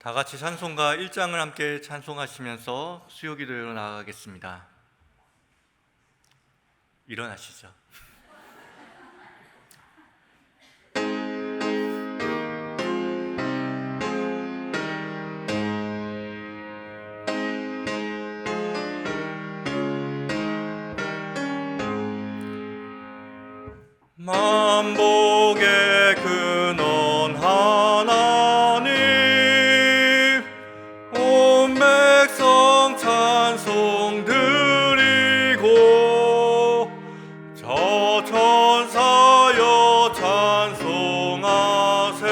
다 같이 찬송가 1장을 함께 찬송하시면서 수요기도로 나아가겠습니다. 일어나시죠. 만복의 근원 하나님, 온 백성 찬송 드리고 저 천사여 찬송하세.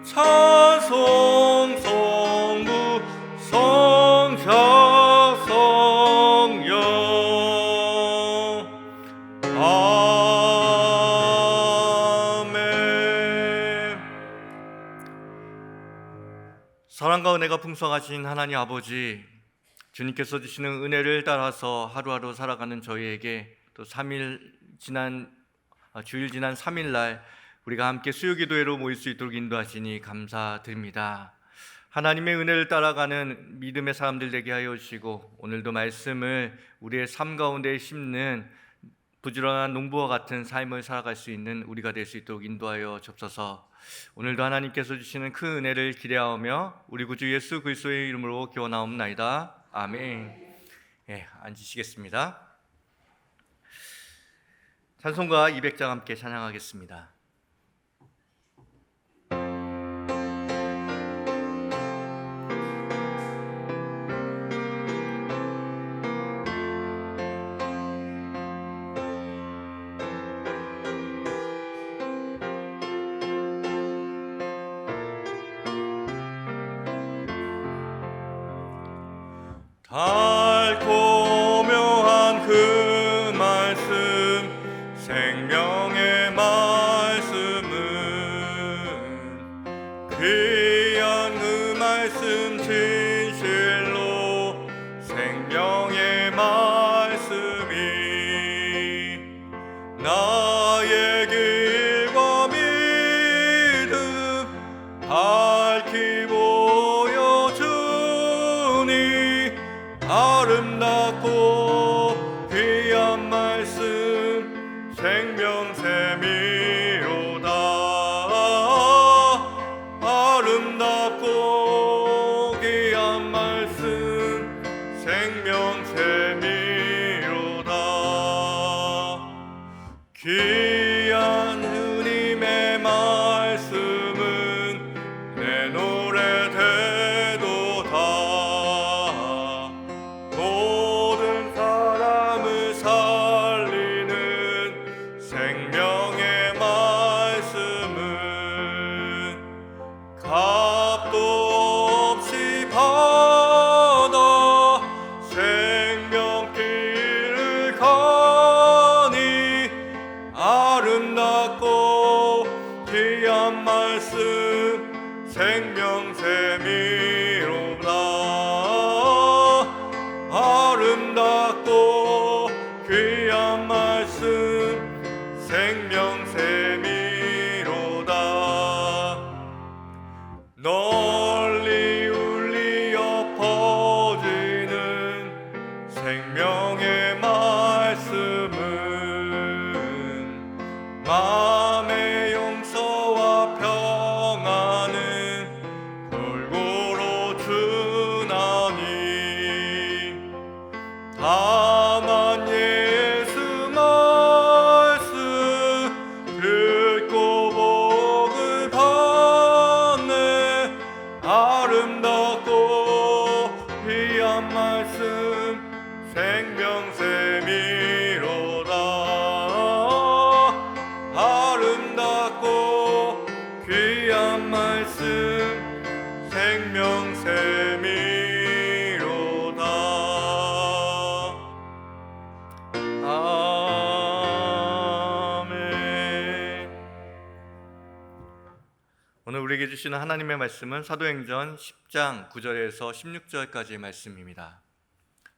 찬송 성부 성자 성령 아멘. 사랑과 은혜가 풍성하신 하나님 아버지, 주님께서 주시는 은혜를 따라서 하루하루 살아가는 저희에게 또 주일 지난 3일날 우리가 함께 수요기도회로 모일 수 있도록 인도하시니 감사드립니다. 하나님의 은혜를 따라가는 믿음의 사람들 되게 하여 주시고, 오늘도 말씀을 우리의 삶 가운데 심는 부지런한 농부와 같은 삶을 살아갈 수 있는 우리가 될 수 있도록 인도하여 주옵소서. 오늘도 하나님께서 주시는 큰 은혜를 기대하며 우리 구주 예수 그리스도의 이름으로 기원하옵나이다. 아멘. 앉으시겠습니다. 찬송가 200장 함께 찬양하겠습니다. 달고 묘한 그 말씀, 생명의 말씀은 귀한 그 말씀 진실로 생명의 말씀이 나의 길과 믿음 밝히 보여주니 아름답고 귀한 말씀 생명샘이로다. 아름답고 귀한 말씀 생명샘이로다. 귀한 주님의 말씀은 내 노래 되도다. 모든 사람을 살리는 생명의 말씀은 값도 없이 받아 생명길을 가니 아름답고 귀한 말씀 생명샘이로다. 아름답고 귀한 말씀 생명샘이로다. 널리 울리어 퍼지는 생명의 말씀은 마음의 용서와 평안은 골고루 주나니 다만 예수 말씀 듣고 복을 받네. 아름답고 귀한 말씀 생명샘이로다. 아름답고 귀한 말씀 생명샘이로다. 아멘. 오늘 우리에게 주시는 하나님의 말씀은 사도행전 10장 9절에서 16절까지의 말씀입니다.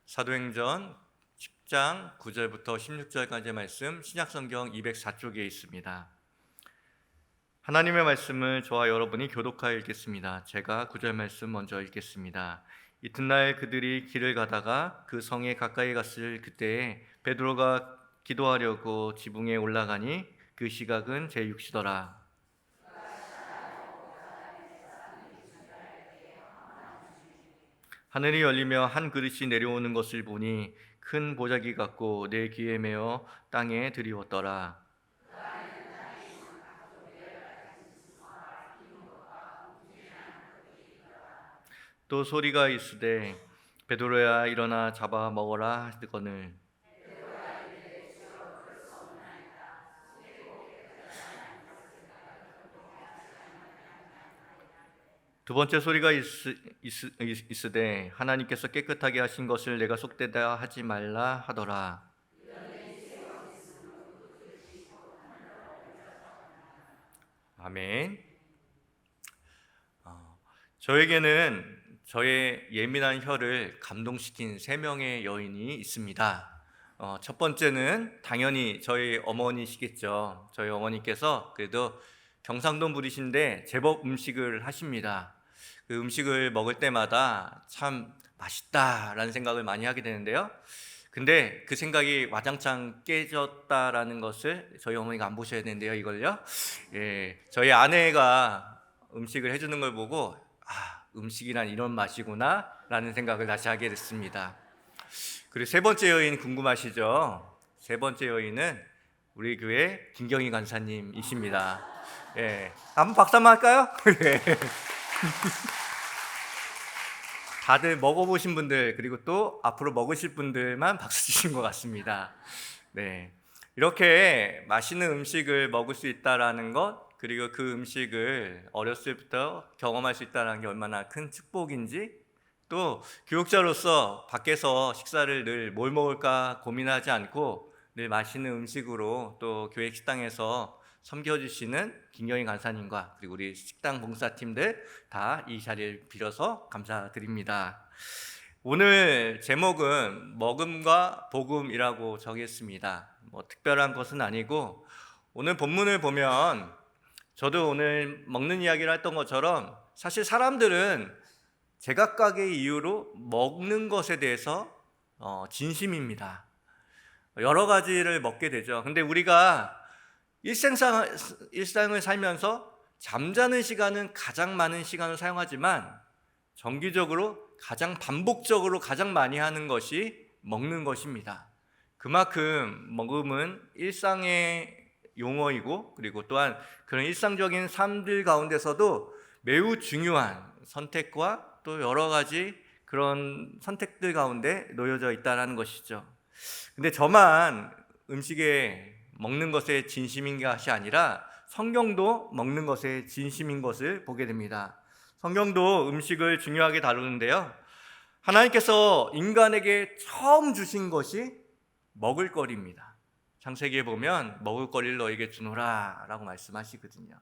사도행전 10장 9절부터 16절까지의 말씀, 신약성경 204쪽에 있습니다. 하나님의 말씀을 저와 여러분이 교독하여 읽겠습니다. 제가 구절 말씀 먼저 읽겠습니다. 이튿날 그들이 길을 가다가 그 성에 가까이 갔을 그때에 베드로가 기도하려고 지붕에 올라가니 그 시각은 제6시더라. 하늘이 열리며 한 그릇이 내려오는 것을 보니 큰 보자기 같고 내 귀에 메어 땅에 드리웠더라. 또 소리가 있으되 베드로야 일어나 잡아 먹어라 하거늘. 두 번째 소리가 있으되 하나님께서 깨끗하게 하신 것을 내가 속되다 하지 말라 하더라. 아멘. 저에게는 저의 예민한 혀를 감동시킨 세 명의 여인이 있습니다. 첫 번째는 당연히 저희 어머니시겠죠. 저희 어머니께서 그래도 경상도 분이신데 제법 음식을 하십니다. 그 음식을 먹을 때마다 참 맛있다라는 생각을 많이 하게 되는데요. 근데 그 생각이 와장창 깨졌다라는 것을 저희 어머니가 안 보셔야 되는데요, 이걸요. 저희 아내가 음식을 해주는 걸 보고 음식이란 이런 맛이구나 라는 생각을 다시 하게 됐습니다. 그리고 세 번째 여인 궁금하시죠? 세 번째 여인은 우리 교회 김경희 간사님이십니다. 한번 박수 한번 할까요? 다들 먹어보신 분들 그리고 또 앞으로 먹으실 분들만 박수 치신 것 같습니다. 이렇게 맛있는 음식을 먹을 수 있다라는 것, 그리고 그 음식을 어렸을 때부터 경험할 수 있다는 게 얼마나 큰 축복인지, 또 교육자로서 밖에서 식사를 늘 뭘 먹을까 고민하지 않고 늘 맛있는 음식으로 또 교회 식당에서 섬겨주시는 김경희 간사님과 그리고 우리 식당 봉사팀들 다 이 자리를 빌어서 감사드립니다. 오늘 제목은 먹음과 복음이라고 정했습니다. 특별한 것은 아니고, 오늘 본문을 보면 저도 오늘 먹는 이야기를 했던 것처럼 사실 사람들은 제각각의 이유로 먹는 것에 대해서 진심입니다. 여러 가지를 먹게 되죠. 근데 우리가 일상을 살면서 잠자는 시간은 가장 많은 시간을 사용하지만 정기적으로 가장 반복적으로 가장 많이 하는 것이 먹는 것입니다. 그만큼 먹음은 일상의 용어이고, 그리고 또한 그런 일상적인 삶들 가운데서도 매우 중요한 선택과 또 여러 가지 그런 선택들 가운데 놓여져 있다는 것이죠. 근데 저만 음식에 먹는 것에 진심인 것이 아니라 성경도 먹는 것에 진심인 것을 보게 됩니다. 성경도 음식을 중요하게 다루는데요, 하나님께서 인간에게 처음 주신 것이 먹을거리입니다. 창세기에 보면 먹을거리를 너에게 주노라 라고 말씀하시거든요.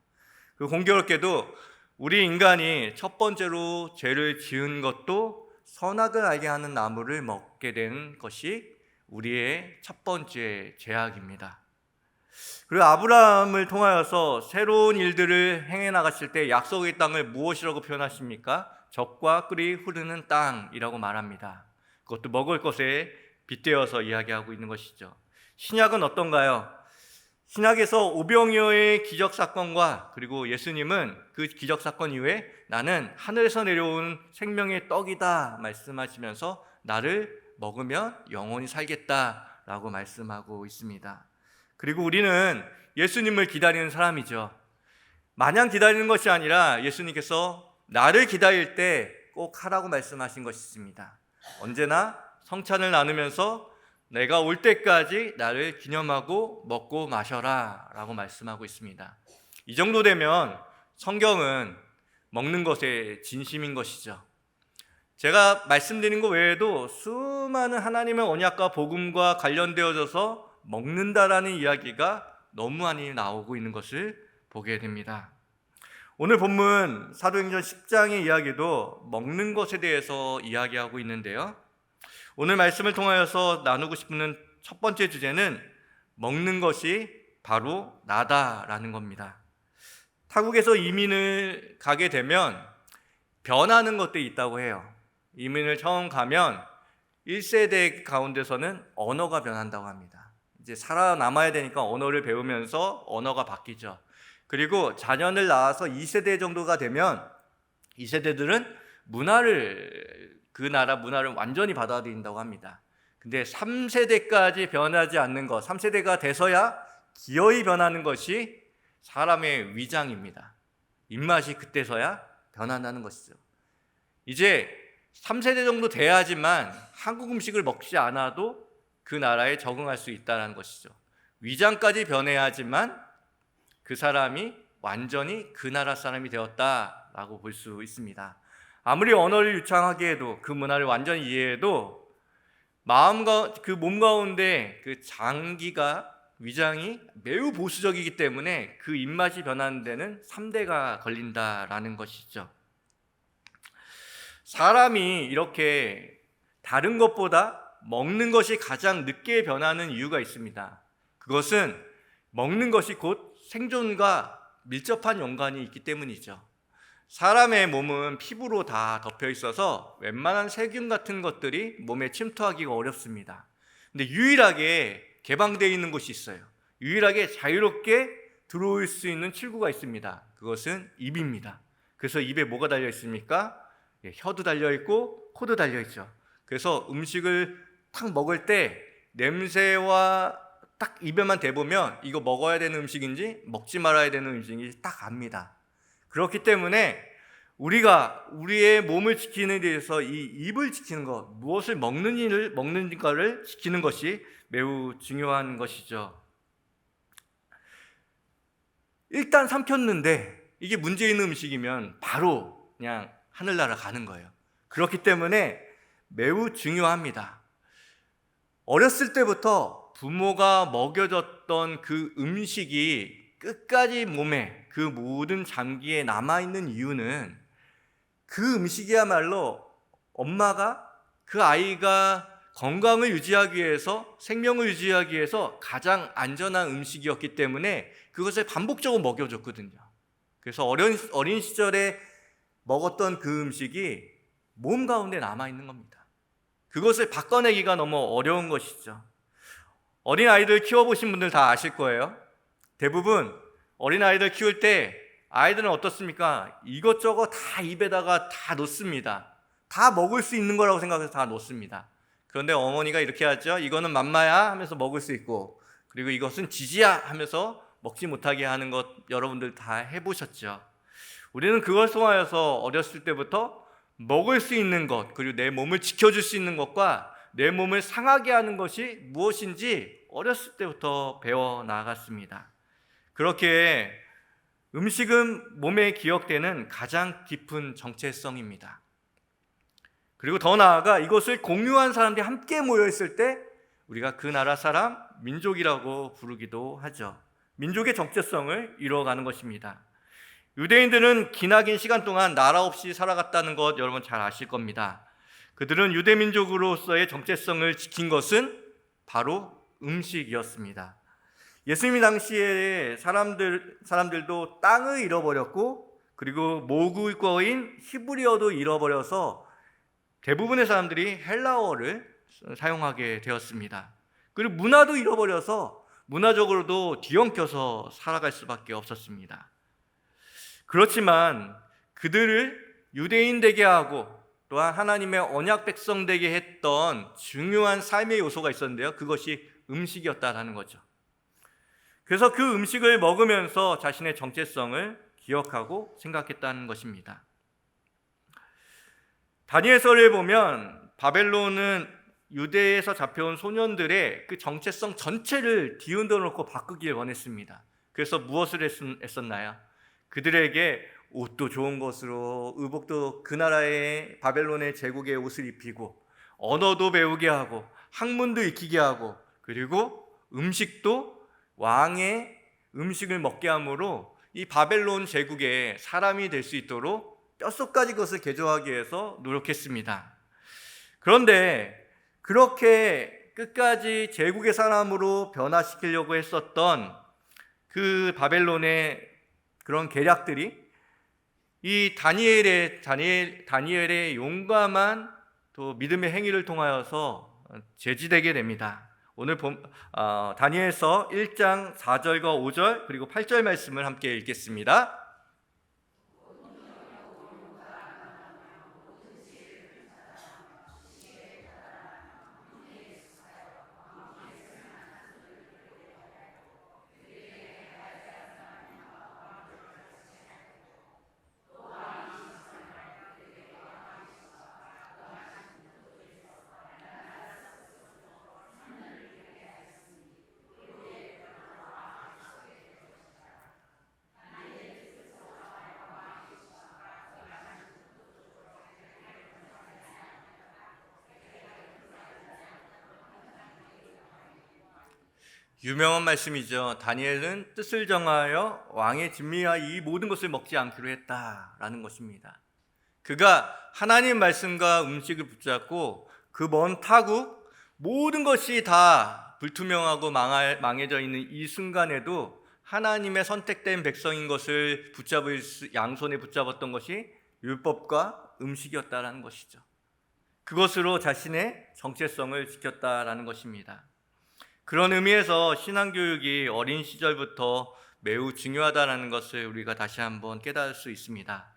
그 공교롭게도 우리 인간이 첫 번째로 죄를 지은 것도 선악을 알게 하는 나무를 먹게 된 것이 우리의 첫 번째 죄악입니다. 그리고 아브라함을 통하여서 새로운 일들을 행해 나갔을 때 약속의 땅을 무엇이라고 표현하십니까? 젖과 꿀이 흐르는 땅이라고 말합니다. 그것도 먹을 것에 빗대어서 이야기하고 있는 것이죠. 신약은 어떤가요? 신약에서 오병이어의 기적사건과 그리고 예수님은 그 기적사건 이후에 나는 하늘에서 내려온 생명의 떡이다 말씀하시면서 나를 먹으면 영원히 살겠다라고 말씀하고 있습니다. 그리고 우리는 예수님을 기다리는 사람이죠. 마냥 기다리는 것이 아니라 예수님께서 나를 기다릴 때 꼭 하라고 말씀하신 것이 있습니다. 언제나 성찬을 나누면서 내가 올 때까지 나를 기념하고 먹고 마셔라 라고 말씀하고 있습니다. 이 정도 되면 성경은 먹는 것에 진심인 것이죠. 제가 말씀드린 것 외에도 수많은 하나님의 언약과 복음과 관련되어져서 먹는다라는 이야기가 너무 많이 나오고 있는 것을 보게 됩니다. 오늘 본문 사도행전 10장의 이야기도 먹는 것에 대해서 이야기하고 있는데요, 오늘 말씀을 통하여서 나누고 싶은 첫 번째 주제는 먹는 것이 바로 나다라는 겁니다. 타국에서 이민을 가게 되면 변하는 것들이 있다고 해요. 이민을 처음 가면 1세대 가운데서는 언어가 변한다고 합니다. 이제 살아남아야 되니까 언어를 배우면서 언어가 바뀌죠. 그리고 자녀를 낳아서 2세대 정도가 되면 2세대들은 그 나라 문화를 완전히 받아들인다고 합니다. 근데 3세대까지 변하지 않는 것, 3세대가 돼서야 기어이 변하는 것이 사람의 위장입니다. 입맛이 그때서야 변한다는 것이죠. 이제 3세대 정도 돼야지만 한국 음식을 먹지 않아도 그 나라에 적응할 수 있다는 것이죠. 위장까지 변해야지만 그 사람이 완전히 그 나라 사람이 되었다라고 볼 수 있습니다. 아무리 언어를 유창하게 해도 그 문화를 완전히 이해해도 마음과 그 몸 가운데 그 장기가 위장이 매우 보수적이기 때문에 그 입맛이 변하는 데는 3대가 걸린다라는 것이죠. 사람이 이렇게 다른 것보다 먹는 것이 가장 늦게 변하는 이유가 있습니다. 그것은 먹는 것이 곧 생존과 밀접한 연관이 있기 때문이죠. 사람의 몸은 피부로 다 덮여 있어서 웬만한 세균 같은 것들이 몸에 침투하기가 어렵습니다. 근데 유일하게 개방되어 있는 곳이 있어요. 유일하게 자유롭게 들어올 수 있는 출구가 있습니다. 그것은 입입니다. 그래서 입에 뭐가 달려 있습니까? 혀도 달려 있고 코도 달려 있죠. 그래서 음식을 탁 먹을 때 냄새와 딱 입에만 대보면 이거 먹어야 되는 음식인지 먹지 말아야 되는 음식인지 딱 압니다. 그렇기 때문에 우리가 우리의 몸을 지키는 데 있어서 이 입을 지키는 것, 무엇을 먹는가를 지키는 것이 매우 중요한 것이죠. 일단 삼켰는데 이게 문제 있는 음식이면 바로 그냥 하늘나라 가는 거예요. 그렇기 때문에 매우 중요합니다. 어렸을 때부터 부모가 먹여줬던 그 음식이 끝까지 몸에 그 모든 장기에 남아있는 이유는 그 음식이야말로 엄마가 그 아이가 건강을 유지하기 위해서, 생명을 유지하기 위해서 가장 안전한 음식이었기 때문에 그것을 반복적으로 먹여줬거든요. 그래서 어린 시절에 먹었던 그 음식이 몸 가운데 남아있는 겁니다. 그것을 바꿔내기가 너무 어려운 것이죠. 어린아이들 키워보신 분들 다 아실 거예요. 대부분 어린아이들 키울 때 아이들은 어떻습니까? 이것저것 다 입에다가 다 넣습니다. 다 먹을 수 있는 거라고 생각해서 다 넣습니다. 그런데 어머니가 이렇게 하죠. 이거는 맘마야 하면서 먹을 수 있고, 그리고 이것은 지지야 하면서 먹지 못하게 하는 것 여러분들 다 해보셨죠. 우리는 그걸 통하여서 어렸을 때부터 먹을 수 있는 것, 그리고 내 몸을 지켜줄 수 있는 것과 내 몸을 상하게 하는 것이 무엇인지 어렸을 때부터 배워 나갔습니다. 그렇게 음식은 몸에 기억되는 가장 깊은 정체성입니다. 그리고 더 나아가 이것을 공유한 사람들이 함께 모여있을 때 우리가 그 나라 사람, 민족이라고 부르기도 하죠. 민족의 정체성을 이루어가는 것입니다. 유대인들은 기나긴 시간 동안 나라 없이 살아갔다는 것 여러분 잘 아실 겁니다. 그들은 유대민족으로서의 정체성을 지킨 것은 바로 음식이었습니다. 예수님 당시에 사람들도 땅을 잃어버렸고, 그리고 모국어인 히브리어도 잃어버려서 대부분의 사람들이 헬라어를 사용하게 되었습니다. 그리고 문화도 잃어버려서 문화적으로도 뒤엉켜서 살아갈 수밖에 없었습니다. 그렇지만 그들을 유대인 되게 하고 또한 하나님의 언약 백성 되게 했던 중요한 삶의 요소가 있었는데요, 그것이 음식이었다라는 거죠. 그래서 그 음식을 먹으면서 자신의 정체성을 기억하고 생각했다는 것입니다. 다니엘서를 보면 바벨론은 유대에서 잡혀온 소년들의 그 정체성 전체를 뒤흔들어 놓고 바꾸길 원했습니다. 그래서 무엇을 했었나요? 그들에게 옷도 좋은 것으로, 의복도 그 나라의 바벨론의 제국의 옷을 입히고, 언어도 배우게 하고, 학문도 익히게 하고, 그리고 음식도 왕의 음식을 먹게 함으로 이 바벨론 제국의 사람이 될 수 있도록 뼛속까지 그것을 개조하기 위해서 노력했습니다. 그런데 그렇게 끝까지 제국의 사람으로 변화시키려고 했었던 그 바벨론의 그런 계략들이 이 다니엘의 용감한 또 믿음의 행위를 통하여서 제지되게 됩니다. 오늘 다니엘서 1장 4절과 5절 그리고 8절 말씀을 함께 읽겠습니다. 유명한 말씀이죠. 다니엘은 뜻을 정하여 왕의 진미와 이 모든 것을 먹지 않기로 했다라는 것입니다. 그가 하나님 말씀과 음식을 붙잡고 그 먼 타국 모든 것이 다 불투명하고 망해져 있는 이 순간에도 하나님의 선택된 백성인 것을 양손에 붙잡았던 것이 율법과 음식이었다라는 것이죠. 그것으로 자신의 정체성을 지켰다라는 것입니다. 그런 의미에서 신앙교육이 어린 시절부터 매우 중요하다는 것을 우리가 다시 한번 깨달을 수 있습니다.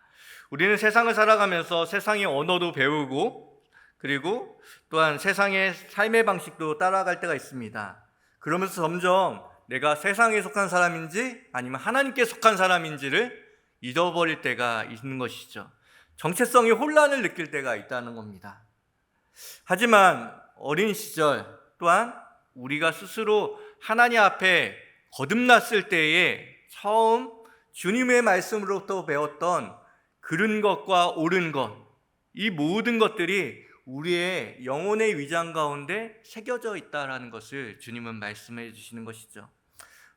우리는 세상을 살아가면서 세상의 언어도 배우고 그리고 또한 세상의 삶의 방식도 따라갈 때가 있습니다. 그러면서 점점 내가 세상에 속한 사람인지 아니면 하나님께 속한 사람인지를 잊어버릴 때가 있는 것이죠. 정체성이 혼란을 느낄 때가 있다는 겁니다. 하지만 어린 시절 또한 우리가 스스로 하나님 앞에 거듭났을 때에 처음 주님의 말씀으로부터 배웠던 그른 것과 옳은 것, 이 모든 것들이 우리의 영혼의 위장 가운데 새겨져 있다는 것을 주님은 말씀해 주시는 것이죠.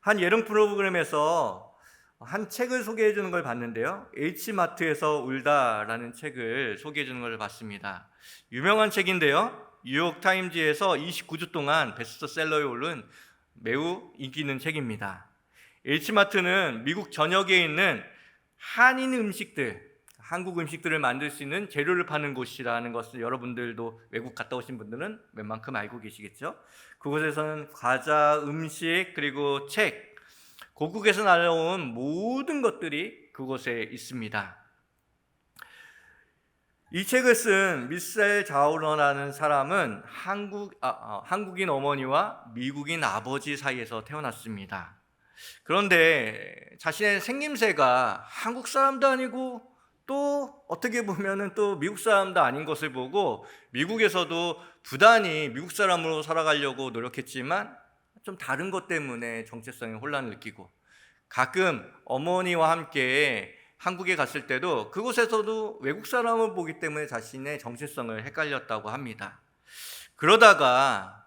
한 예능 프로그램에서 한 책을 소개해 주는 걸 봤는데요. H마트에서 울다라는 책을 소개해 주는 걸 봤습니다. 유명한 책인데요. 뉴욕타임즈에서 29주 동안 베스트셀러에 오른 매우 인기 있는 책입니다. H마트는 미국 전역에 있는 한인 음식들, 한국 음식들을 만들 수 있는 재료를 파는 곳이라는 것을 여러분들도 외국 갔다 오신 분들은 웬만큼 알고 계시겠죠? 그곳에서는 과자, 음식, 그리고 책, 고국에서 날아온 모든 것들이 그곳에 있습니다. 이 책을 쓴 미셀 자우러라는 사람은 한국인 어머니와 미국인 아버지 사이에서 태어났습니다. 그런데 자신의 생김새가 한국 사람도 아니고 또 어떻게 보면은 또 미국 사람도 아닌 것을 보고 미국에서도 부단히 미국 사람으로 살아가려고 노력했지만 좀 다른 것 때문에 정체성에 혼란을 느끼고 가끔 어머니와 함께 한국에 갔을 때도 그곳에서도 외국 사람을 보기 때문에 자신의 정체성을 헷갈렸다고 합니다. 그러다가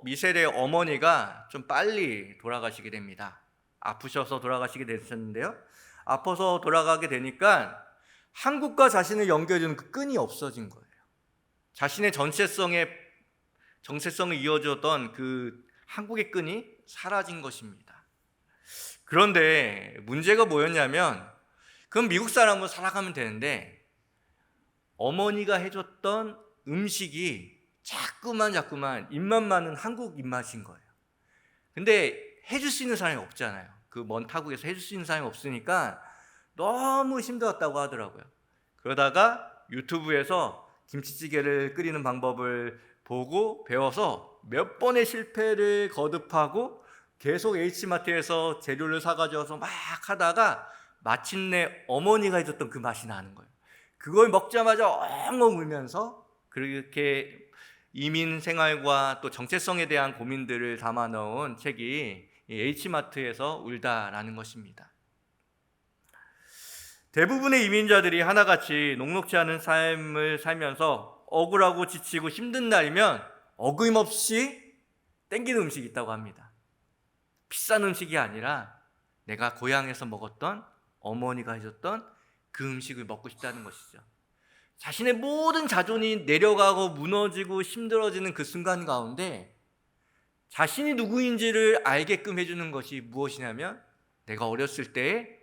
미셀의 어머니가 좀 빨리 돌아가시게 됩니다. 아프셔서 돌아가시게 되셨는데요. 아파서 돌아가게 되니까 한국과 자신을 연결해주는 그 끈이 없어진 거예요. 자신의 정체성을 이어줬던 그 한국의 끈이 사라진 것입니다. 그런데 문제가 뭐였냐면 그럼 미국 사람으로 살아가면 되는데 어머니가 해줬던 음식이 자꾸만 입맛 많은 한국 입맛인 거예요. 근데 해줄 수 있는 사람이 없잖아요. 그 먼 타국에서 해줄 수 있는 사람이 없으니까 너무 힘들었다고 하더라고요. 그러다가 유튜브에서 김치찌개를 끓이는 방법을 보고 배워서 몇 번의 실패를 거듭하고 계속 H마트에서 재료를 사가져서 막 하다가 마침내 어머니가 해줬던 그 맛이 나는 거예요. 그걸 먹자마자 엉엉 울면서 그렇게 이민 생활과 또 정체성에 대한 고민들을 담아 넣은 책이 H마트에서 울다라는 것입니다. 대부분의 이민자들이 하나같이 녹록지 않은 삶을 살면서 억울하고 지치고 힘든 날이면 어김없이 땡기는 음식이 있다고 합니다. 비싼 음식이 아니라 내가 고향에서 먹었던 어머니가 해줬던 그 음식을 먹고 싶다는 것이죠. 자신의 모든 자존이 내려가고 무너지고 힘들어지는 그 순간 가운데 자신이 누구인지를 알게끔 해주는 것이 무엇이냐면 내가 어렸을 때에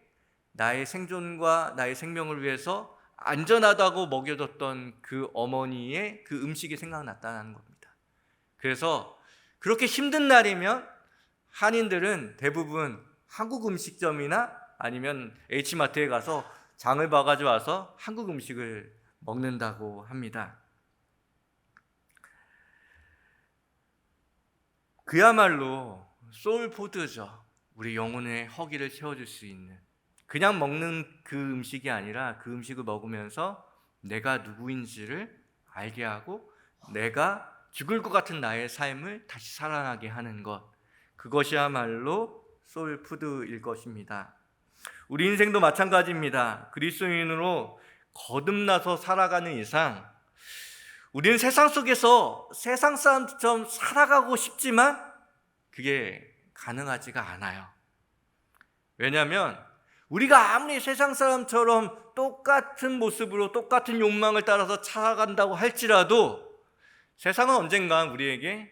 나의 생존과 나의 생명을 위해서 안전하다고 먹여줬던 그 어머니의 그 음식이 생각났다는 겁니다. 그래서 그렇게 힘든 날이면 한인들은 대부분 한국 음식점이나 아니면 H마트에 가서 장을 봐가지고 와서 한국 음식을 먹는다고 합니다. 그야말로 소울푸드죠. 우리 영혼의 허기를 채워줄 수 있는, 그냥 먹는 그 음식이 아니라 그 음식을 먹으면서 내가 누구인지를 알게 하고 내가 죽을 것 같은 나의 삶을 다시 살아나게 하는 것, 그것이야말로 소울푸드일 것입니다. 우리 인생도 마찬가지입니다. 그리스도인으로 거듭나서 살아가는 이상 우리는 세상 속에서 세상 사람처럼 살아가고 싶지만 그게 가능하지가 않아요. 왜냐하면 우리가 아무리 세상 사람처럼 똑같은 모습으로 똑같은 욕망을 따라서 살아간다고 할지라도 세상은 언젠간 우리에게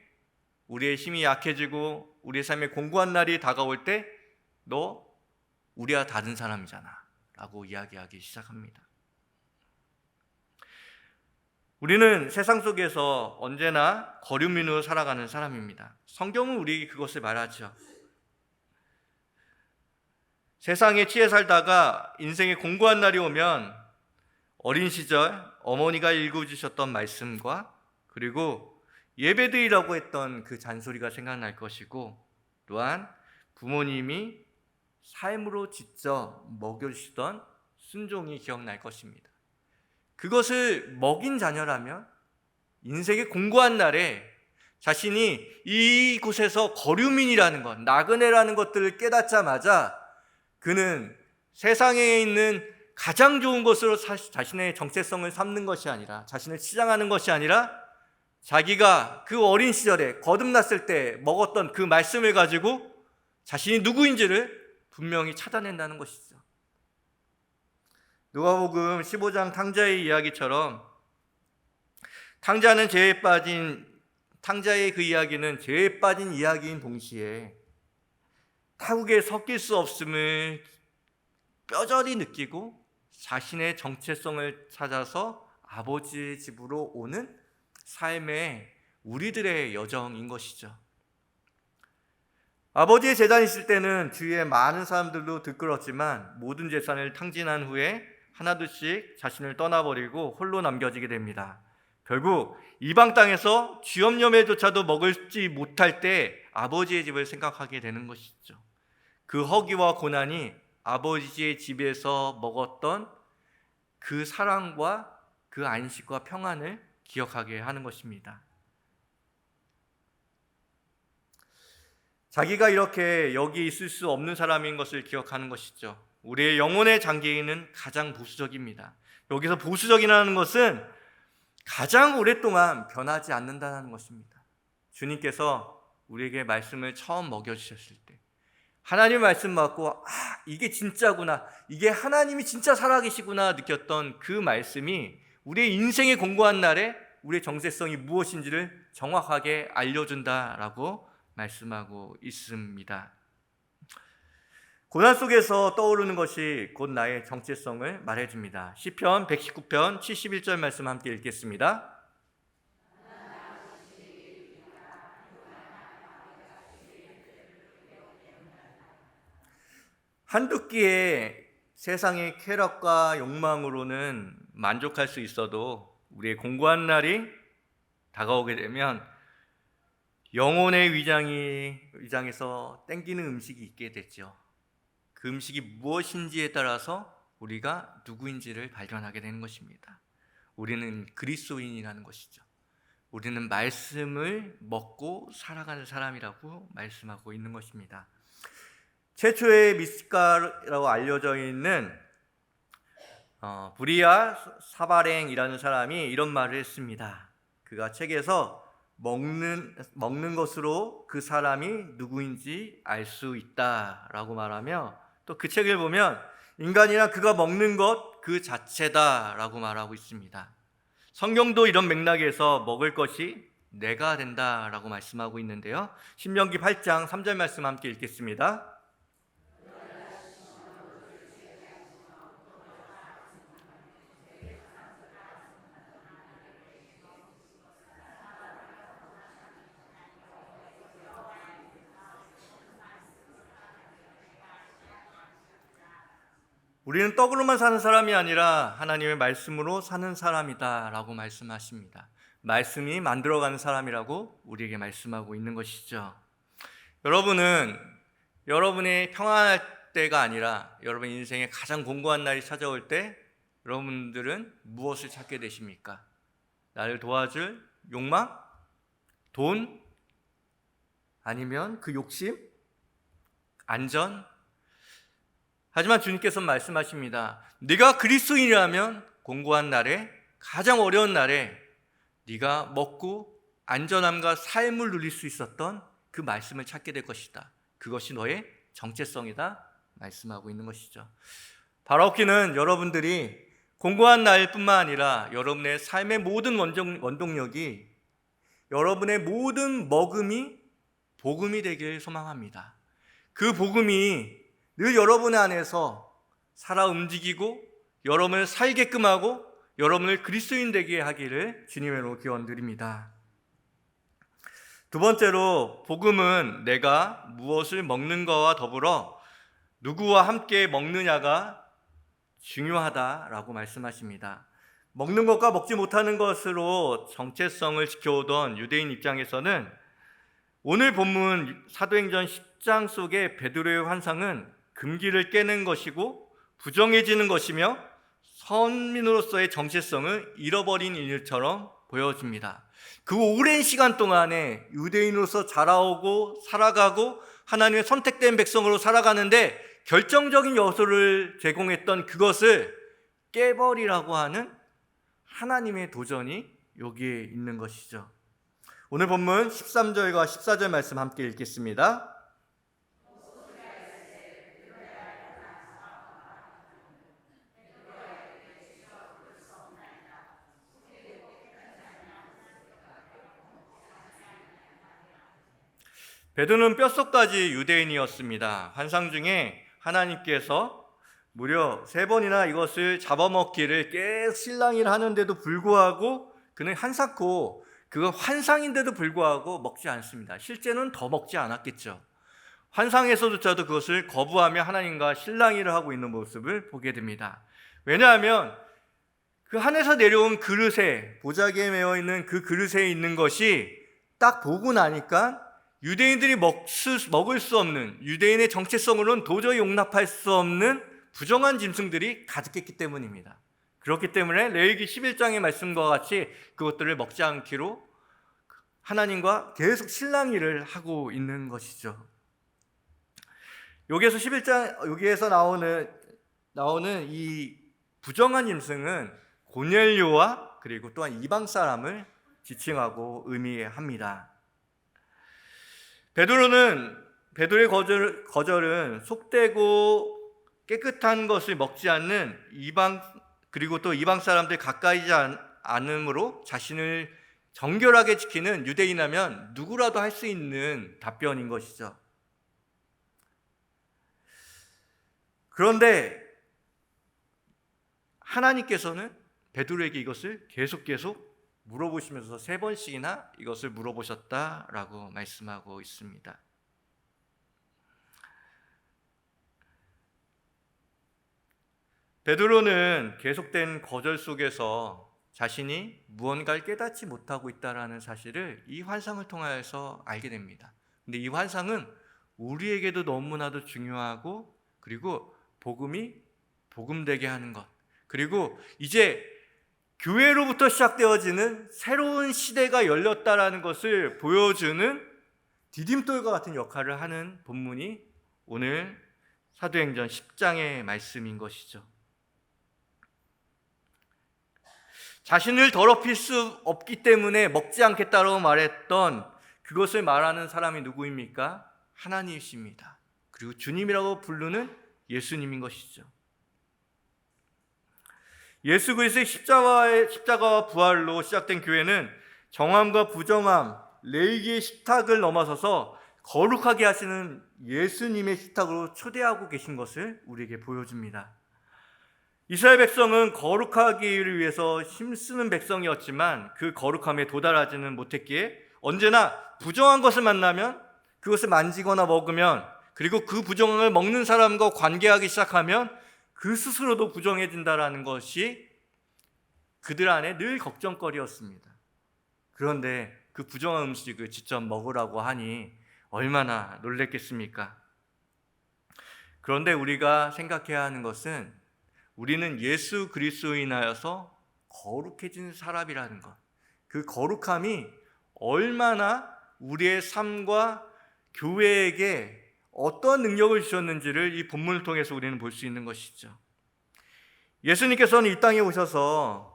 우리의 힘이 약해지고 우리의 삶에 공고한 날이 다가올 때 너 우리와 다른 사람이잖아 라고 이야기하기 시작합니다. 우리는 세상 속에서 언제나 거류민으로 살아가는 사람입니다. 성경은 우리에게 그것을 말하죠. 세상에 취해 살다가 인생의 공고한 날이 오면 어린 시절 어머니가 읽어주셨던 말씀과 그리고 예배드리라고 했던 그 잔소리가 생각날 것이고, 또한 부모님이 삶으로 직접 먹여주시던 순종이 기억날 것입니다. 그것을 먹인 자녀라면 인생의 공고한 날에 자신이 이곳에서 거류민이라는 것, 나그네라는 것들을 깨닫자마자 그는 세상에 있는 가장 좋은 것으로 자신의 정체성을 삼는 것이 아니라, 자신을 치장하는 것이 아니라 자기가 그 어린 시절에 거듭났을 때 먹었던 그 말씀을 가지고 자신이 누구인지를 분명히 찾아낸다는 것이죠. 누가복음 15장 탕자의 이야기처럼 탕자의 그 이야기는 죄에 빠진 이야기인 동시에 타국에 섞일 수 없음을 뼈저리 느끼고 자신의 정체성을 찾아서 아버지의 집으로 오는 삶의 우리들의 여정인 것이죠. 아버지의 재단이 있을 때는 주위에 많은 사람들도 들끓었지만 모든 재산을 탕진한 후에 하나둘씩 자신을 떠나버리고 홀로 남겨지게 됩니다. 결국 이방 땅에서 쥐염염에조차도 먹을지 못할 때 아버지의 집을 생각하게 되는 것이죠. 그 허기와 고난이 아버지의 집에서 먹었던 그 사랑과 그 안식과 평안을 기억하게 하는 것입니다. 자기가 이렇게 여기 있을 수 없는 사람인 것을 기억하는 것이죠. 우리의 영혼의 장기는 가장 보수적입니다. 여기서 보수적이라는 것은 가장 오랫동안 변하지 않는다는 것입니다. 주님께서 우리에게 말씀을 처음 먹여주셨을 때 하나님의 말씀 받고 이게 진짜구나, 이게 하나님이 진짜 살아계시구나 느꼈던 그 말씀이 우리의 인생의 공고한 날에 우리의 정체성이 무엇인지를 정확하게 알려준다라고 말씀하고 있습니다. 고난 속에서 떠오르는 것이 곧 나의 정체성을 말해줍니다. 시편 119편 71절 말씀 함께 읽겠습니다. 한두 끼의 세상의 쾌락과 욕망으로는 만족할 수 있어도 우리의 공고한 날이 다가오게 되면 영혼의 위장에서 땡기는 음식이 있게 됐죠. 그 음식이 무엇인지에 따라서 우리가 누구인지를 발견하게 되는 것입니다. 우리는 그리스도인이라는 것이죠. 우리는 말씀을 먹고 살아가는 사람이라고 말씀하고 있는 것입니다. 최초의 미스가라고 알려져 있는 브리아 사바랭이라는 사람이 이런 말을 했습니다. 그가 책에서 먹는 것으로 그 사람이 누구인지 알 수 있다라고 말하며, 또 그 책을 보면 인간이란 그가 먹는 것 그 자체다라고 말하고 있습니다. 성경도 이런 맥락에서 먹을 것이 내가 된다라고 말씀하고 있는데요. 신명기 8장 3절 말씀 함께 읽겠습니다. 우리는 떡으로만 사는 사람이 아니라 하나님의 말씀으로 사는 사람이다 라고 말씀하십니다. 말씀이 만들어가는 사람이라고 우리에게 말씀하고 있는 것이죠. 여러분은 여러분이 평안할 때가 아니라 여러분 인생의 가장 공고한 날이 찾아올 때 여러분들은 무엇을 찾게 되십니까? 나를 도와줄 욕망? 돈? 아니면 그 욕심? 안전? 하지만 주님께서는 말씀하십니다. 네가 그리스도인이라면 공고한 날에, 가장 어려운 날에 네가 먹고 안전함과 삶을 누릴 수 있었던 그 말씀을 찾게 될 것이다. 그것이 너의 정체성이다 말씀하고 있는 것이죠. 바라옵기는 여러분들이 공고한 날뿐만 아니라 여러분의 삶의 모든 원동력이, 여러분의 모든 먹음이 복음이 되길 소망합니다. 그 복음이 늘 여러분 안에서 살아 움직이고 여러분을 살게끔 하고 여러분을 그리스도인 되게 하기를 주님으로 기원드립니다. 두 번째로, 복음은 내가 무엇을 먹는 것과 더불어 누구와 함께 먹느냐가 중요하다라고 말씀하십니다. 먹는 것과 먹지 못하는 것으로 정체성을 지켜오던 유대인 입장에서는 오늘 본문 사도행전 10장 속의 베드로의 환상은 금기를 깨는 것이고 부정해지는 것이며 선민으로서의 정체성을 잃어버린 일처럼 보여집니다. 그 오랜 시간 동안에 유대인으로서 자라오고 살아가고 하나님의 선택된 백성으로 살아가는데 결정적인 요소를 제공했던 그것을 깨버리라고 하는 하나님의 도전이 여기에 있는 것이죠. 오늘 본문 13절과 14절 말씀 함께 읽겠습니다. 베드로는 뼛속까지 유대인이었습니다. 환상 중에 하나님께서 무려 3번이나 이것을 잡아먹기를 계속 실랑이를 하는데도 불구하고 그는 한사코 그거 환상인데도 불구하고 먹지 않습니다. 실제는 더 먹지 않았겠죠. 환상에서조차도 그것을 거부하며 하나님과 실랑이를 하고 있는 모습을 보게 됩니다. 왜냐하면 그 하늘에서 내려온 그릇에, 보자기에 메어 있는 그 그릇에 있는 것이 딱 보고 나니까 유대인들이 먹을 수 없는, 유대인의 정체성으로는 도저히 용납할 수 없는 부정한 짐승들이 가득했기 때문입니다. 그렇기 때문에 레위기 11장의 말씀과 같이 그것들을 먹지 않기로 하나님과 계속 실랑이를 하고 있는 것이죠. 여기에서 11장, 여기에서 나오는 이 부정한 짐승은 고넬료와 그리고 또한 이방 사람을 지칭하고 의미합니다. 베드로의 거절은 속되고 깨끗한 것을 먹지 않는 이방, 그리고 또 이방 사람들 가까이지 않음으로 자신을 정결하게 지키는 유대인이라면 누구라도 할 수 있는 답변인 것이죠. 그런데 하나님께서는 베드로에게 이것을 계속 물어보시면서 3번씩이나 이것을 물어보셨다라고 말씀하고 있습니다. 베드로는 계속된 거절 속에서 자신이 무언가를 깨닫지 못하고 있다는 사실을 이 환상을 통해서 알게 됩니다. 근데 이 환상은 우리에게도 너무나도 중요하고, 그리고 복음이 복음되게 하는 것, 그리고 이제 교회로부터 시작되어지는 새로운 시대가 열렸다라는 것을 보여주는 디딤돌과 같은 역할을 하는 본문이 오늘 사도행전 10장의 말씀인 것이죠. 자신을 더럽힐 수 없기 때문에 먹지 않겠다고 말했던 그것을 말하는 사람이 누구입니까? 하나님이십니다. 그리고 주님이라고 부르는 예수님인 것이죠. 예수 그리스도의 십자가와 부활로 시작된 교회는 정함과 부정함, 레위기의 식탁을 넘어서서 거룩하게 하시는 예수님의 식탁으로 초대하고 계신 것을 우리에게 보여줍니다. 이스라엘 백성은 거룩하기를 위해서 힘쓰는 백성이었지만 그 거룩함에 도달하지는 못했기에 언제나 부정한 것을 만나면, 그것을 만지거나 먹으면, 그리고 그 부정함을 먹는 사람과 관계하기 시작하면 그 스스로도 부정해진다라는 것이 그들 안에 늘 걱정거리였습니다. 그런데 그 부정한 음식을 직접 먹으라고 하니 얼마나 놀랬겠습니까? 그런데 우리가 생각해야 하는 것은 우리는 예수 그리스도인하여서 거룩해진 사람이라는 것, 그 거룩함이 얼마나 우리의 삶과 교회에게 어떤 능력을 주셨는지를 이 본문을 통해서 우리는 볼 수 있는 것이죠. 예수님께서는 이 땅에 오셔서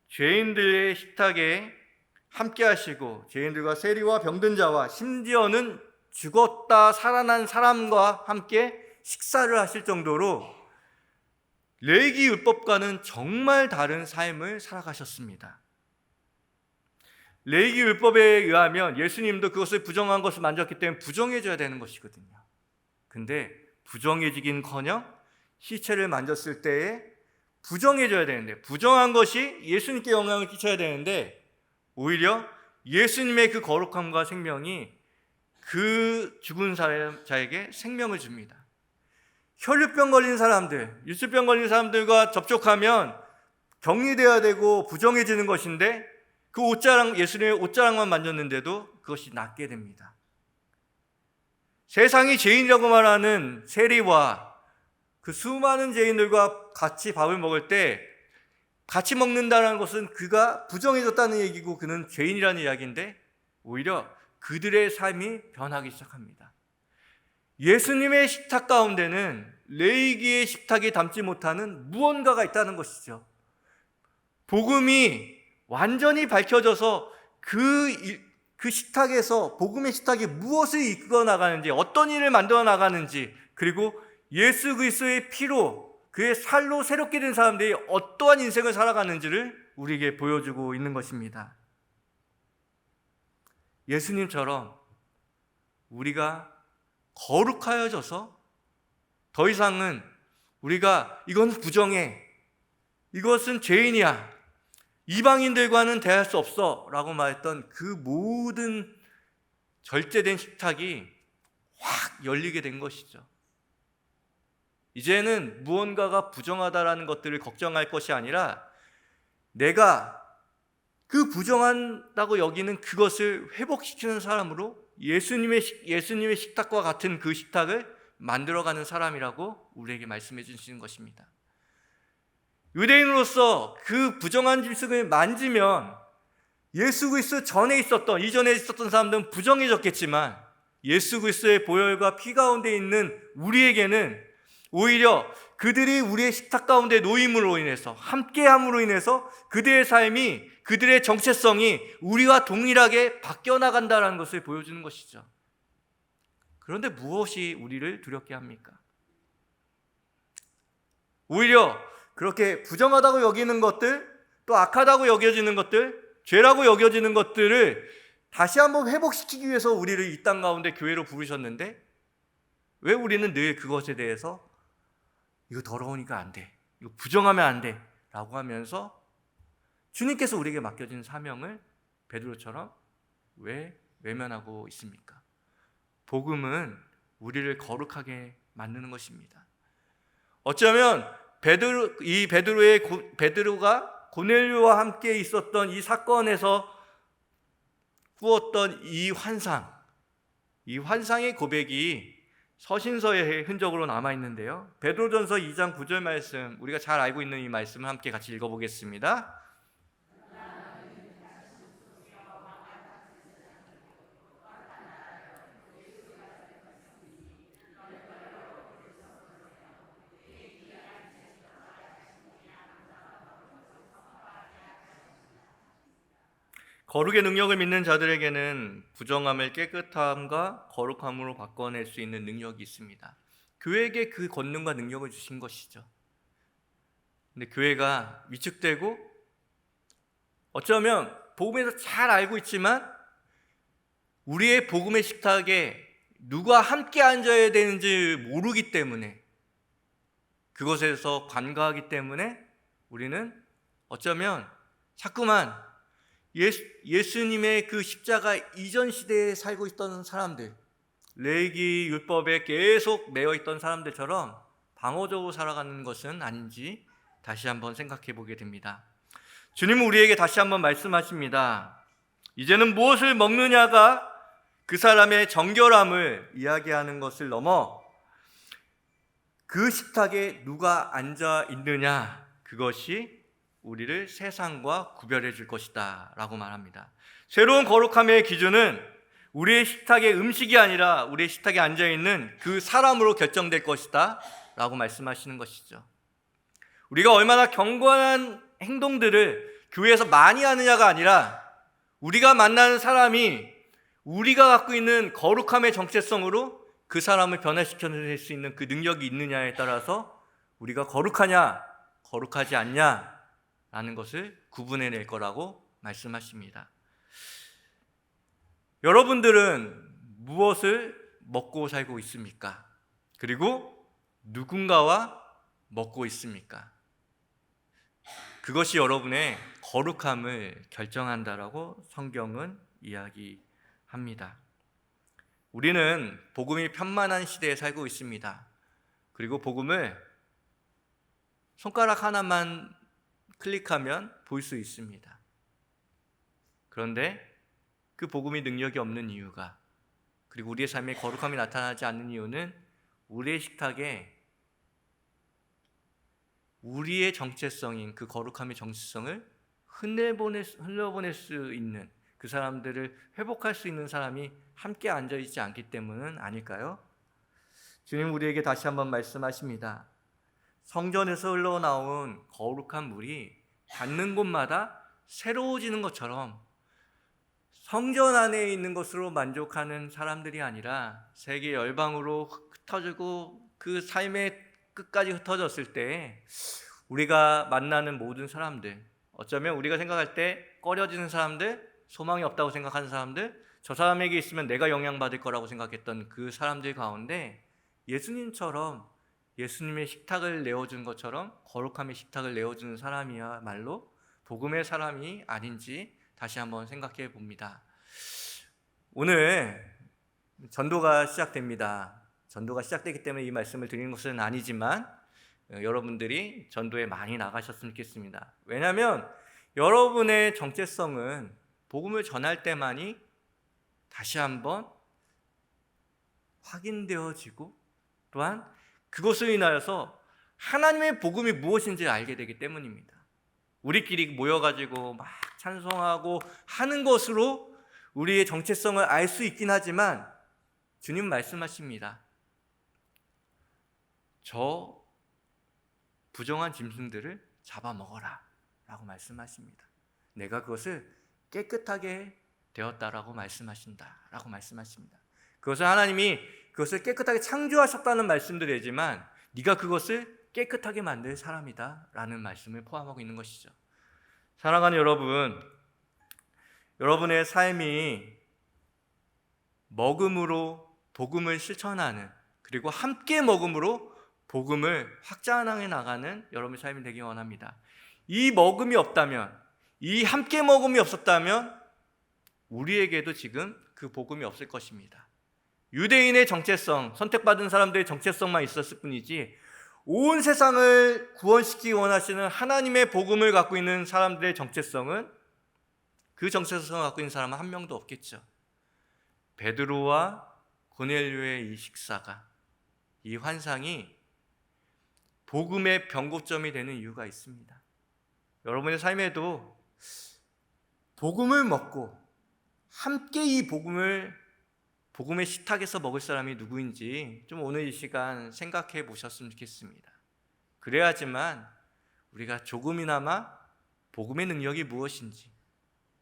죄인들의 식탁에 함께 하시고 죄인들과 세리와 병든 자와 심지어는 죽었다 살아난 사람과 함께 식사를 하실 정도로 레위기 율법과는 정말 다른 삶을 살아가셨습니다. 레위기 율법에 의하면 예수님도 그것을 부정한 것을 만졌기 때문에 부정해줘야 되는 것이거든요. 근데 부정해지긴커녕 시체를 만졌을 때에 부정해줘야 되는데, 부정한 것이 예수님께 영향을 끼쳐야 되는데 오히려 예수님의 그 거룩함과 생명이 그 죽은 자에게 생명을 줍니다. 혈류병 걸린 사람들, 유수병 걸린 사람들과 접촉하면 격리되어야 되고 부정해지는 것인데 그 옷자랑, 예수님의 옷자랑만 만졌는데도 그것이 낫게 됩니다. 세상이 죄인이라고 말하는 세리와 그 수많은 죄인들과 같이 밥을 먹을 때 같이 먹는다는 것은 그가 부정해졌다는 얘기고 그는 죄인이라는 이야기인데 오히려 그들의 삶이 변하기 시작합니다. 예수님의 식탁 가운데는 레위기의 식탁에 담지 못하는 무언가가 있다는 것이죠. 복음이 완전히 밝혀져서 그 식탁에서 복음의 식탁이 무엇을 이끌어 나가는지, 어떤 일을 만들어 나가는지, 그리고 예수 그리스도의 피로 그의 살로 새롭게 된 사람들이 어떠한 인생을 살아가는지를 우리에게 보여주고 있는 것입니다. 예수님처럼 우리가 거룩하여져서 더 이상은 우리가 이건 부정해, 이것은 죄인이야, 이방인들과는 대할 수 없어 라고 말했던 그 모든 절제된 식탁이 확 열리게 된 것이죠. 이제는 무언가가 부정하다라는 것들을 걱정할 것이 아니라 내가 그 부정한다고 여기는 그것을 회복시키는 사람으로 예수님의 식탁과 같은 그 식탁을 만들어가는 사람이라고 우리에게 말씀해 주시는 것입니다. 유대인으로서 그 부정한 짐승을 만지면 예수 그리스도 이전에 있었던 사람들은 부정해졌겠지만 예수 그리스도의 보혈과 피 가운데 있는 우리에게는 오히려 그들이 우리의 식탁 가운데 놓임으로 인해서, 함께함으로 인해서 그들의 삶이, 그들의 정체성이 우리와 동일하게 바뀌어 나간다는 것을 보여주는 것이죠. 그런데 무엇이 우리를 두렵게 합니까? 오히려 그렇게 부정하다고 여기는 것들, 또 악하다고 여겨지는 것들, 죄라고 여겨지는 것들을 다시 한번 회복시키기 위해서 우리를 이 땅 가운데 교회로 부르셨는데 왜 우리는 늘 그것에 대해서 이거 더러우니까 안 돼, 이거 부정하면 안 돼 라고 하면서 주님께서 우리에게 맡겨진 사명을 베드로처럼 왜 외면하고 있습니까? 복음은 우리를 거룩하게 만드는 것입니다. 어쩌면 베드로가 고넬료와 함께 있었던 이 사건에서 꾸었던 이 환상의 고백이 서신서의 흔적으로 남아있는데요, 베드로전서 2장 9절 말씀, 우리가 잘 알고 있는 이 말씀을 함께 같이 읽어보겠습니다. 거룩의 능력을 믿는 자들에게는 부정함을 깨끗함과 거룩함으로 바꿔낼 수 있는 능력이 있습니다. 교회에게 그 권능과 능력을 주신 것이죠. 근데 교회가 위축되고 어쩌면 복음에서 잘 알고 있지만 우리의 복음의 식탁에 누가 함께 앉아야 되는지 모르기 때문에, 그것에서 관가하기 때문에 우리는 어쩌면 자꾸만 예수님의 그 십자가 이전 시대에 살고 있던 사람들, 레위기 율법에 계속 매여 있던 사람들처럼 방어적으로 살아가는 것은 아닌지 다시 한번 생각해 보게 됩니다. 주님은 우리에게 다시 한번 말씀하십니다. 이제는 무엇을 먹느냐가 그 사람의 정결함을 이야기하는 것을 넘어 그 식탁에 누가 앉아 있느냐, 그것이 우리를 세상과 구별해 줄 것이다 라고 말합니다. 새로운 거룩함의 기준은 우리의 식탁의 음식이 아니라 우리의 식탁에 앉아 있는 그 사람으로 결정될 것이다 라고 말씀하시는 것이죠. 우리가 얼마나 경건한 행동들을 교회에서 많이 하느냐가 아니라 우리가 만나는 사람이 우리가 갖고 있는 거룩함의 정체성으로 그 사람을 변화시켜낼 수 있는 그 능력이 있느냐에 따라서 우리가 거룩하냐 거룩하지 않냐 라는 것을 구분해낼 거라고 말씀하십니다. 여러분들은 무엇을 먹고 살고 있습니까? 그리고 누군가와 먹고 있습니까? 그것이 여러분의 거룩함을 결정한다라고 성경은 이야기합니다. 우리는 복음이 편만한 시대에 살고 있습니다. 그리고 복음을 손가락 하나만 클릭하면 볼 수 있습니다. 그런데 그 복음이 능력이 없는 이유가, 그리고 우리의 삶에 거룩함이 나타나지 않는 이유는 우리의 식탁에 우리의 정체성인 그 거룩함의 정체성을 흘려보낼 수 있는, 그 사람들을 회복할 수 있는 사람이 함께 앉아있지 않기 때문은 아닐까요? 주님 우리에게 다시 한번 말씀하십니다. 성전에서 흘러나온 거룩한 물이 닿는 곳마다 새로워지는 것처럼 성전 안에 있는 것으로 만족하는 사람들이 아니라 세계 열방으로 흩어지고 그 삶의 끝까지 흩어졌을 때 우리가 만나는 모든 사람들, 어쩌면 우리가 생각할 때 꺼려지는 사람들, 소망이 없다고 생각하는 사람들, 저 사람에게 있으면 내가 영향받을 거라고 생각했던 그 사람들 가운데 예수님처럼, 예수님의 식탁을 내어준 것처럼 거룩함의 식탁을 내어주는 사람이야말로 복음의 사람이 아닌지 다시 한번 생각해 봅니다. 오늘 전도가 시작됩니다. 전도가 시작되기 때문에 이 말씀을 드리는 것은 아니지만 여러분들이 전도에 많이 나가셨으면 좋겠습니다. 왜냐하면 여러분의 정체성은 복음을 전할 때만이 다시 한번 확인되어지고 또한 그것을 인하여서 하나님의 복음이 무엇인지 알게 되기 때문입니다. 우리끼리 모여가지고 막 찬송하고 하는 것으로 우리의 정체성을 알 수 있긴 하지만 주님 말씀하십니다. 저 부정한 짐승들을 잡아먹어라 라고 말씀하십니다. 내가 그것을 깨끗하게 되었다라고 말씀하신다 라고 말씀하십니다. 그것을 하나님이 그것을 깨끗하게 창조하셨다는 말씀도 되지만 네가 그것을 깨끗하게 만들 사람이다 라는 말씀을 포함하고 있는 것이죠. 사랑하는 여러분, 여러분의 삶이 먹음으로 복음을 실천하는, 그리고 함께 먹음으로 복음을 확장해 나가는 여러분의 삶이 되기 원합니다. 이 먹음이 없다면, 이 함께 먹음이 없었다면 우리에게도 지금 그 복음이 없을 것입니다. 유대인의 정체성, 선택받은 사람들의 정체성만 있었을 뿐이지 온 세상을 구원시키기 원하시는 하나님의 복음을 갖고 있는 사람들의 정체성은, 그 정체성을 갖고 있는 사람은 한 명도 없겠죠. 베드로와 고넬료의 이 식사가, 이 환상이 복음의 변곡점이 되는 이유가 있습니다. 여러분의 삶에도 복음을 먹고 함께 이 복음의 식탁에서 먹을 사람이 누구인지 좀 오늘 이 시간 생각해 보셨으면 좋겠습니다. 그래야지만 우리가 조금이나마 복음의 능력이 무엇인지,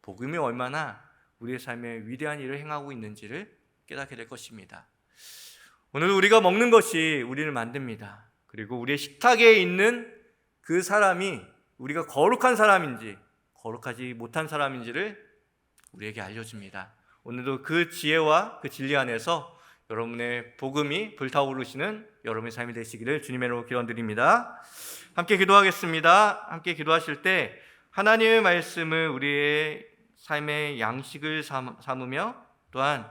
복음이 얼마나 우리의 삶에 위대한 일을 행하고 있는지를 깨닫게 될 것입니다. 오늘 우리가 먹는 것이 우리를 만듭니다. 그리고 우리의 식탁에 있는 그 사람이 우리가 거룩한 사람인지 거룩하지 못한 사람인지를 우리에게 알려줍니다. 오늘도 그 지혜와 그 진리 안에서 여러분의 복음이 불타오르시는 여러분의 삶이 되시기를 주님의 이름으로 기원드립니다. 함께 기도하겠습니다. 함께 기도하실 때 하나님의 말씀을 우리의 삶의 양식을 삼으며 또한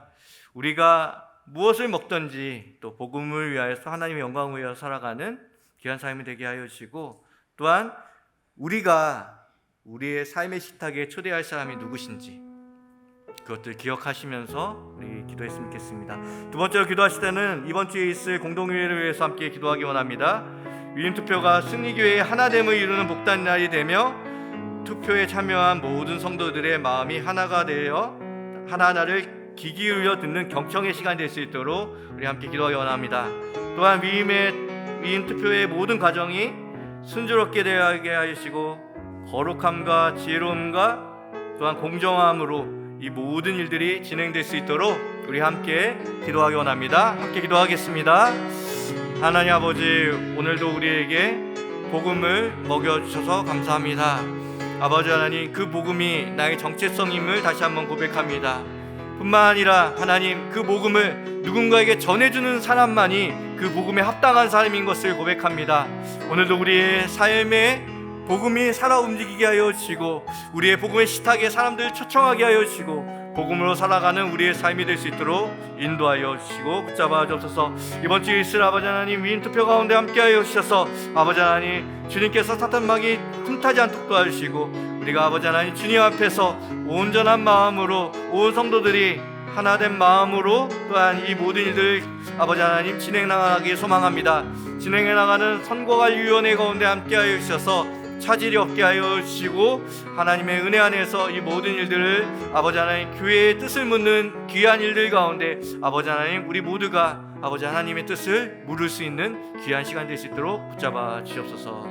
우리가 무엇을 먹든지 또 복음을 위하여서 하나님의 영광을 위하여 살아가는 귀한 삶이 되게 하여 주시고, 또한 우리가 우리의 삶의 식탁에 초대할 사람이 누구신지 그것들 기억하시면서 우리 기도했으면 좋겠습니다. 두 번째로 기도하실 때는 이번 주에 있을 공동회의를 위해서 함께 기도하기 원합니다. 위임투표가 승리교회의 하나됨을 이루는 복된 날이 되며 투표에 참여한 모든 성도들의 마음이 하나가 되어 하나하나를 귀 기울여 듣는 경청의 시간이 될 수 있도록 우리 함께 기도하기 원합니다. 또한 위임 투표의 모든 과정이 순조롭게 되게 하시고 거룩함과 지혜로움과 또한 공정함으로 이 모든 일들이 진행될 수 있도록 우리 함께 기도하기 원합니다. 함께 기도하겠습니다. 하나님 아버지, 오늘도 우리에게 복음을 먹여주셔서 감사합니다. 아버지 하나님, 그 복음이 나의 정체성임을 다시 한번 고백합니다. 뿐만 아니라 하나님, 그 복음을 누군가에게 전해주는 사람만이 그 복음에 합당한 사람인 것을 고백합니다. 오늘도 우리의 삶에 복음이 살아 움직이게 하여 주시고 우리의 복음의 식탁에 사람들을 초청하게 하여 주시고 복음으로 살아가는 우리의 삶이 될 수 있도록 인도하여 주시고 붙잡아 주옵소서. 이번 주에 있을 아버지 하나님 위임 투표 가운데 함께하여 주셔서 아버지 하나님, 주님께서 사탄막이 틈타지 않도록 도와주시고 우리가 아버지 하나님 주님 앞에서 온전한 마음으로 온 성도들이 하나된 마음으로 또한 이 모든 일들을 아버지 하나님 진행 나가기 소망합니다. 진행해 나가는 선거관 위원회 가운데 함께하여 주셔서 차질이 없게 하여 주시고 하나님의 은혜 안에서 이 모든 일들을 아버지 하나님 교회의 뜻을 묻는 귀한 일들 가운데 아버지 하나님, 우리 모두가 아버지 하나님의 뜻을 물을 수 있는 귀한 시간 될 수 있도록 붙잡아 주시옵소서.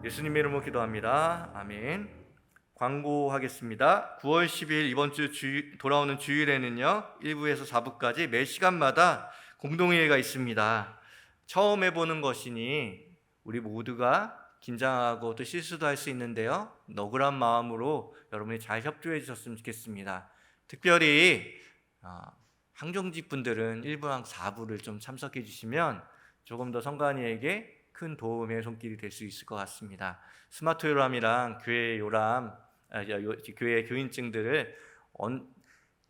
예수님의 이름으로 기도합니다. 아멘. 광고하겠습니다. 9월 10일 이번 주 돌아오는 주일에는요 1부에서 4부까지 매 시간마다 공동회의가 있습니다. 처음 해보는 것이니 우리 모두가 긴장하고 또 실수도 할 수 있는데요, 너그러운 마음으로 여러분이 잘 협조해 주셨으면 좋겠습니다. 특별히 항정직 분들은 1부랑 4부를 좀 참석해 주시면 조금 더 성관이에게 큰 도움의 손길이 될 수 있을 것 같습니다. 스마트 요람이랑 교회 요람, 교회 교인증들을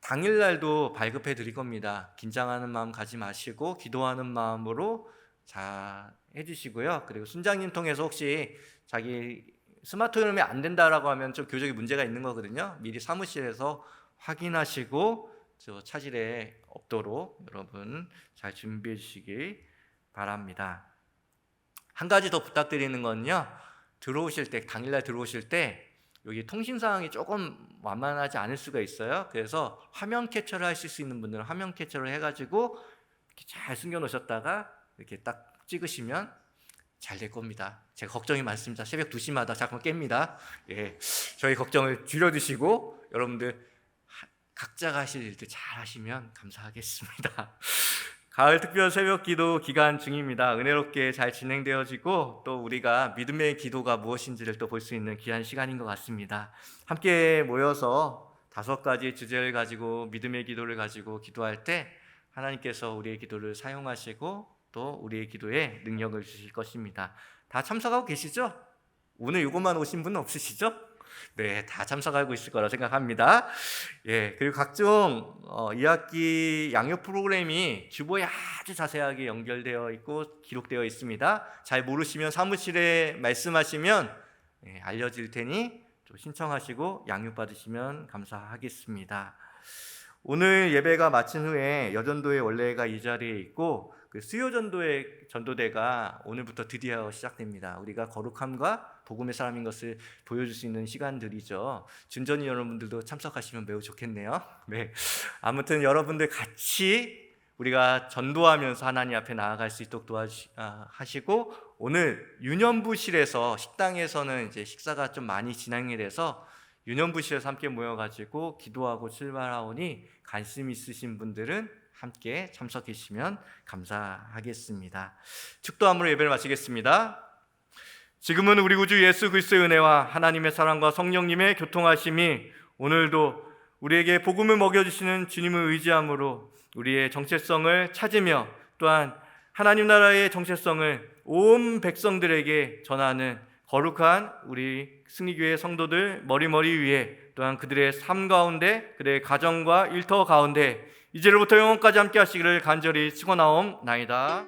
당일날도 발급해 드릴 겁니다. 긴장하는 마음 가지 마시고 기도하는 마음으로 잘 해주시고요. 그리고 순장님 통해서 혹시 자기 스마트 요람이 안 된다라고 하면 좀 교적인 문제가 있는 거거든요. 미리 사무실에서 확인하시고 저 차질에 없도록 여러분 잘 준비해 주시기 바랍니다. 한 가지 더 부탁드리는 건요, 들어오실 때, 당일날 들어오실 때 여기 통신 상황이 조금 완만하지 않을 수가 있어요. 그래서 화면 캡처를 하실 수 있는 분들은 화면 캡처를 해가지고 이렇게 잘 숨겨 놓으셨다가 이렇게 딱 찍으시면 잘 될 겁니다. 제가 걱정이 많습니다. 새벽 2시마다 자꾸 깹니다. 예, 저희 걱정을 줄여주시고 여러분들 각자가 하실 일들 잘 하시면 감사하겠습니다. 가을 특별 새벽 기도 기간 중입니다. 은혜롭게 잘 진행되어지고 또 우리가 믿음의 기도가 무엇인지를 또 볼 수 있는 귀한 시간인 것 같습니다. 함께 모여서 5가지 주제를 가지고 믿음의 기도를 가지고 기도할 때 하나님께서 우리의 기도를 사용하시고 또 우리의 기도에 능력을 주실 것입니다. 다 참석하고 계시죠? 오늘 이것만 오신 분은 없으시죠? 네, 다 참석하고 있을 거라 생각합니다. 예, 그리고 각종 2학기 양육 프로그램이 주보에 아주 자세하게 연결되어 있고 기록되어 있습니다. 잘 모르시면 사무실에 말씀하시면 알려질 테니 좀 신청하시고 양육 받으시면 감사하겠습니다. 오늘 예배가 마친 후에 여전도의 원래가 이 자리에 있고 그 수요전도의 전도대가 오늘부터 드디어 시작됩니다. 우리가 거룩함과 복음의 사람인 것을 보여줄 수 있는 시간들이죠. 준전이 여러분들도 참석하시면 매우 좋겠네요. 네, 아무튼 여러분들 같이 우리가 전도하면서 하나님 앞에 나아갈 수 있도록 도와주시고 오늘 유년부실에서 식당에서는 이제 식사가 좀 많이 진행이 돼서 유년부실에서 함께 모여가지고 기도하고 출발하오니 관심 있으신 분들은 함께 참석해 주시면 감사하겠습니다. 축도함으로 예배를 마치겠습니다. 지금은 우리 구주 예수 그리스도의 은혜와 하나님의 사랑과 성령님의 교통하심이 오늘도 우리에게 복음을 먹여주시는 주님을 의지함으로 우리의 정체성을 찾으며 또한 하나님 나라의 정체성을 온 백성들에게 전하는 거룩한 우리 승리교회 성도들 머리머리 위에 또한 그들의 삶 가운데 그들의 가정과 일터 가운데 이제로부터 영원까지 함께 하시기를 간절히 축원하옵나이다.